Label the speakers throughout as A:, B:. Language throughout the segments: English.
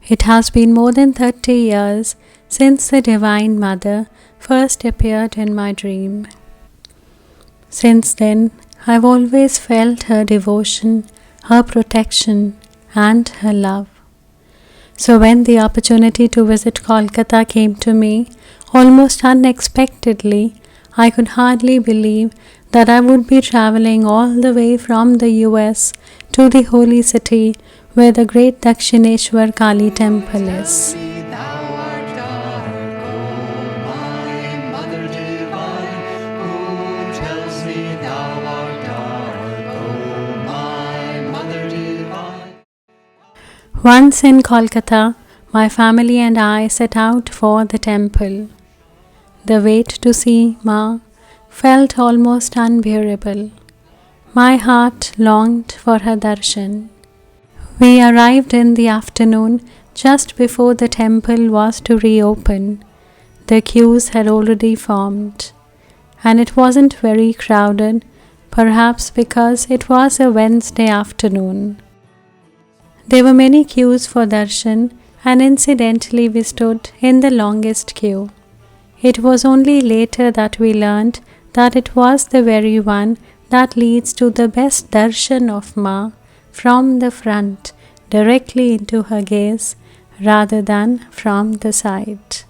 A: It has been more than 30 years since the Divine Mother first appeared in my dream. Since then, I've always felt her devotion, her protection, and her love. So when the opportunity to visit Kolkata came to me, almost unexpectedly, I could hardly believe that I would be traveling all the way from the US to the holy city where the great Dakshineshwar Kali temple is. Once in Kolkata, my family and I set out for the temple. The wait to see Ma felt almost unbearable. My heart longed for her darshan. We arrived in the afternoon just before the temple was to reopen. The queues had already formed, and it wasn't very crowded, perhaps because it was a Wednesday afternoon. There were many queues for darshan, and incidentally we stood in the longest queue. It was only later that we learned that it was the very one that leads to the best darshan of Ma from the front, directly into her gaze, rather than from the side.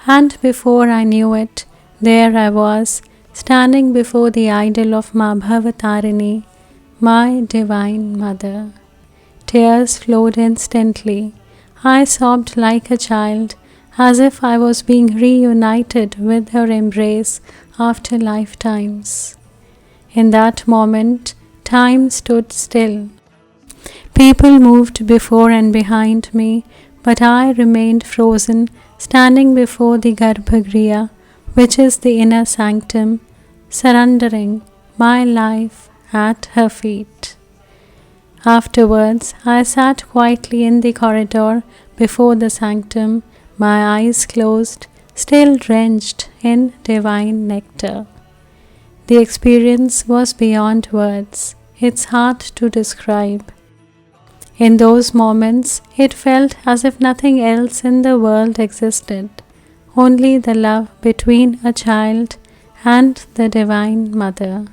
A: And before I knew it, there I was, standing before the idol of Ma Bhavatarini, my Divine Mother. Tears flowed instantly. I sobbed like a child, as if I was being reunited with her embrace after lifetimes. In that moment, time stood still. People moved before and behind me, but I remained frozen, standing before the Garbhagriha, which is the inner sanctum, surrendering my life at her feet. Afterwards, I sat quietly in the corridor before the sanctum, my eyes closed, still drenched in divine nectar. The experience was beyond words. It's hard to describe. In those moments, it felt as if nothing else in the world existed, only the love between a child and the Divine Mother.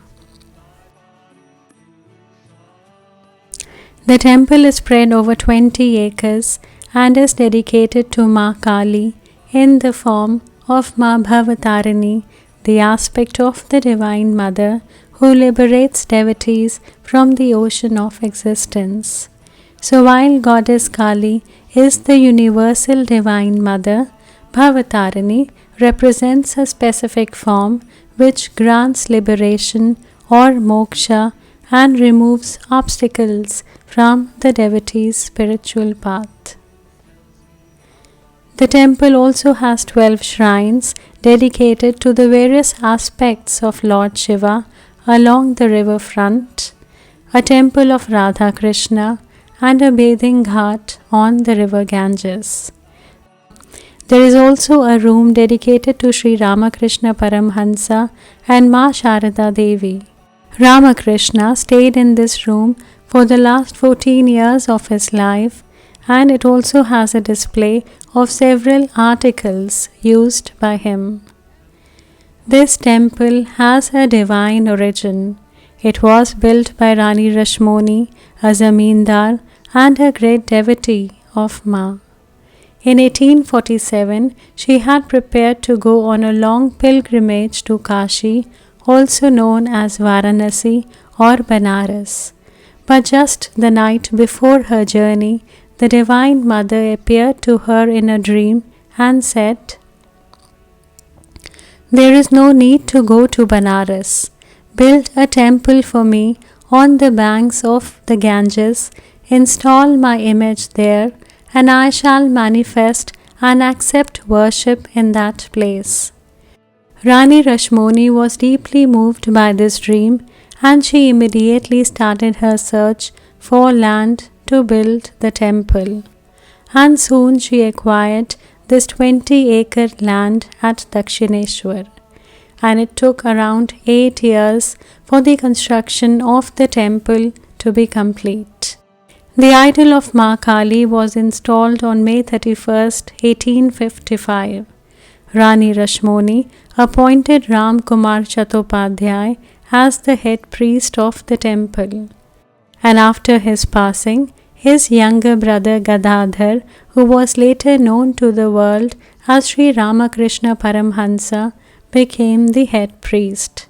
A: The temple is spread over 20 acres and is dedicated to Ma Kali in the form of Ma Bhavatarini, the aspect of the Divine Mother who liberates devotees from the ocean of existence. So while Goddess Kali is the universal Divine Mother, Bhavatarini represents a specific form which grants liberation or moksha and removes obstacles from the devotee's spiritual path. The temple also has 12 shrines dedicated to the various aspects of Lord Shiva along the river front, a temple of Radha Krishna, and a bathing ghat on the river Ganges. There is also a room dedicated to Sri Ramakrishna Paramahansa and Ma Sarada Devi. Ramakrishna stayed in this room for the last 14 years of his life, and it also has a display of several articles used by him. This temple has a divine origin. It was built by Rani Rashmoni, a zamindar and a great devotee of Ma. In 1847, she had prepared to go on a long pilgrimage to Kashi, also known as Varanasi or Banaras. But just the night before her journey, the Divine Mother appeared to her in a dream and said, "There is no need to go to Banaras. Build a temple for me on the banks of the Ganges, install my image there, and I shall manifest and accept worship in that place." Rani Rashmoni was deeply moved by this dream, and she immediately started her search for land to build the temple. And soon she acquired this 20-acre land at Dakshineshwar, and it took around 8 years for the construction of the temple to be complete. The idol of Ma Kali was installed on May 31, 1855. Rani Rashmoni appointed Ram Kumar Chattopadhyay as the head priest of the temple. And after his passing, his younger brother Gadadhar, who was later known to the world as Sri Ramakrishna Paramahansa, became the head priest.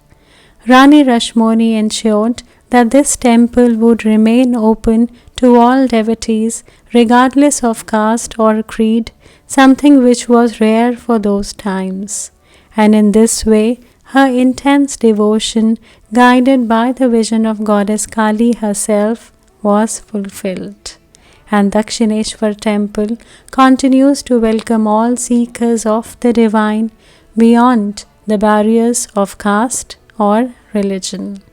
A: Rani Rashmoni ensured that this temple would remain open to all devotees regardless of caste or creed, something which was rare for those times. And in this way, her intense devotion, guided by the vision of Goddess Kali herself, was fulfilled. And Dakshineshwar temple continues to welcome all seekers of the divine beyond the barriers of caste or religion.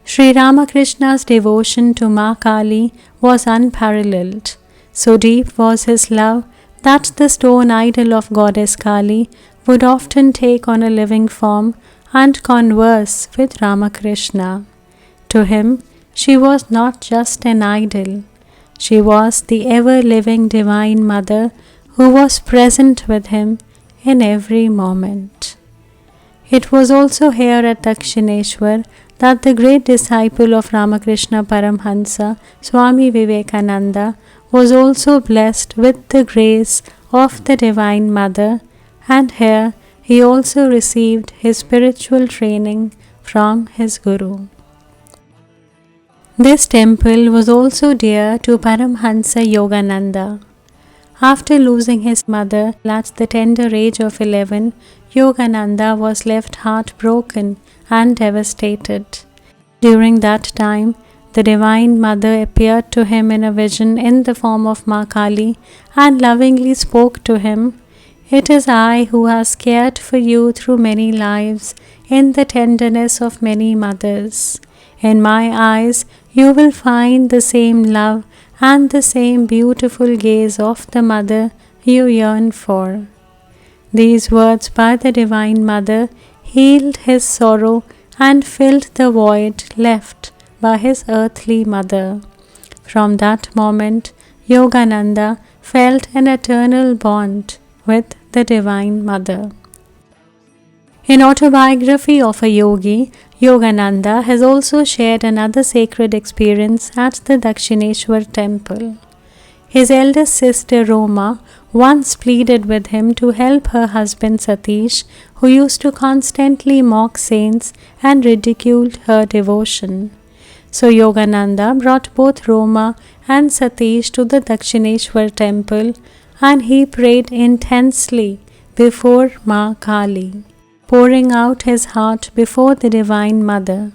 A: Sri Ramakrishna's devotion to Ma Kali was unparalleled. So deep was his love that the stone idol of Goddess Kali would often take on a living form and converse with Ramakrishna. To him, she was not just an idol. She was the ever-living Divine Mother who was present with him in every moment. It was also here at Dakshineshwar that the great disciple of Ramakrishna Paramahansa, Swami Vivekananda, was also blessed with the grace of the Divine Mother, and here he also received his spiritual training from his Guru. This temple was also dear to Paramahansa Yogananda. After losing his mother at the tender age of 11, Yogananda was left heartbroken and devastated. During that time, the Divine Mother appeared to him in a vision in the form of Ma Kali and lovingly spoke to him, "It is I who has cared for you through many lives in the tenderness of many mothers. In my eyes, you will find the same love and the same beautiful gaze of the mother you yearn for." These words by the Divine Mother healed his sorrow and filled the void left by his earthly mother. From that moment, Yogananda felt an eternal bond with the Divine Mother. In Autobiography of a Yogi, Yogananda has also shared another sacred experience at the Dakshineshwar temple. His eldest sister Roma once pleaded with him to help her husband Satish, who used to constantly mock saints and ridicule her devotion. So Yogananda brought both Roma and Satish to the Dakshineshwar temple, and he prayed intensely before Ma Kali, pouring out his heart before the Divine Mother,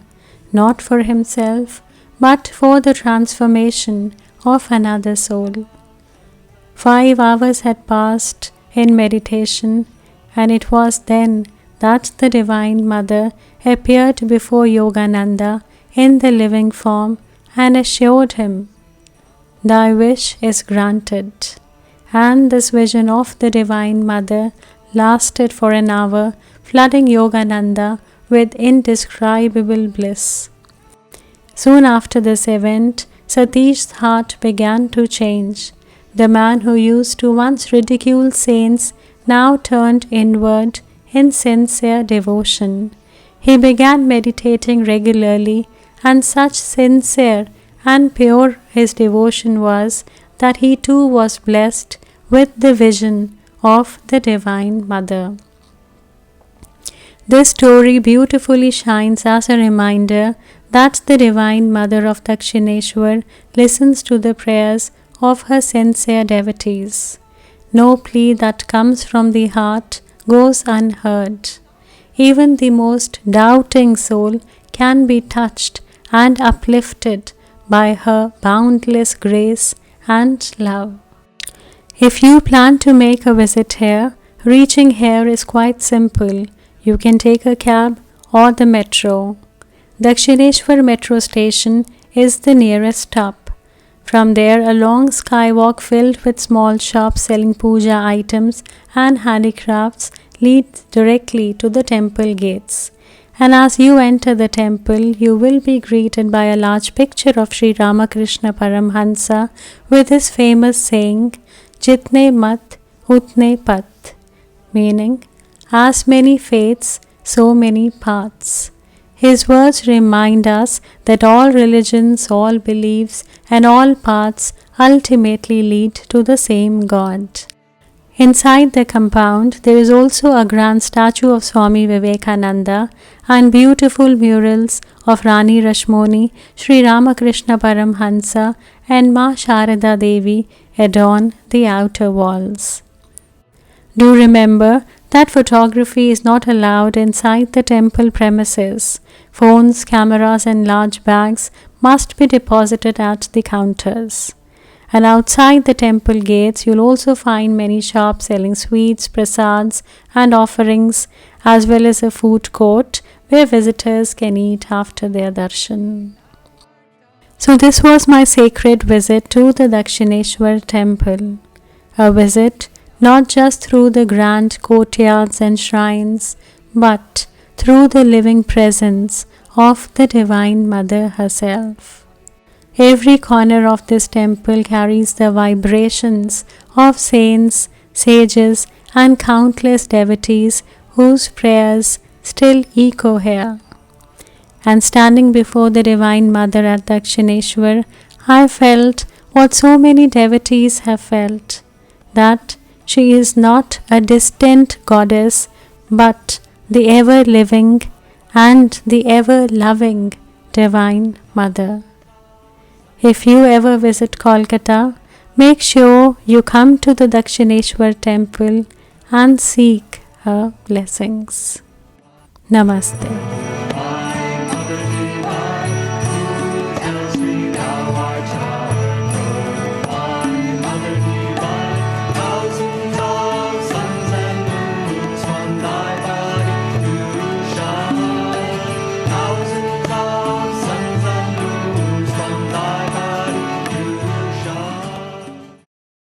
A: not for himself, but for the transformation of another soul. 5 hours had passed in meditation, and it was then that the Divine Mother appeared before Yogananda in the living form and assured him, "Thy wish is granted." And this vision of the Divine Mother lasted for an hour, flooding Yogananda with indescribable bliss. Soon after this event, Satish's heart began to change. The man who used to once ridicule saints now turned inward in sincere devotion. He began meditating regularly, and such sincere and pure his devotion was that he too was blessed with the vision of the Divine Mother. This story beautifully shines as a reminder that the Divine Mother of Dakshineshwar listens to the prayers of her sincere devotees. No plea that comes from the heart goes unheard. Even the most doubting soul can be touched and uplifted by her boundless grace and love. If you plan to make a visit here, reaching here is quite simple. You can take a cab or the metro. Dakshineshwar metro station is the nearest stop. From there, a long skywalk filled with small shops selling puja items and handicrafts leads directly to the temple gates. And as you enter the temple, you will be greeted by a large picture of Sri Ramakrishna Paramahansa with his famous saying, Jitne mat, utne pat, meaning, as many faiths, so many paths. His words remind us that all religions, all beliefs, and all paths ultimately lead to the same God. Inside the compound, there is also a grand statue of Swami Vivekananda and beautiful murals of Rani Rashmoni, Sri Ramakrishna Paramahansa, and Ma Sarada Devi adorn the outer walls. Do remember that photography is not allowed inside the temple premises. Phones, cameras, and large bags must be deposited at the counters. And outside the temple gates, you'll also find many shops selling sweets, prasads, and offerings, as well as a food court where visitors can eat after their darshan. So this was my sacred visit to the Dakshineshwar temple. A visit not just through the grand courtyards and shrines, but through the living presence of the Divine Mother herself. Every corner of this temple carries the vibrations of saints, sages, and countless devotees whose prayers still echo here. And standing before the Divine Mother at Dakshineshwar, I felt what so many devotees have felt, that she is not a distant goddess, but the ever-living and the ever-loving Divine Mother. If you ever visit Kolkata, make sure you come to the Dakshineshwar temple and seek her blessings. Namaste.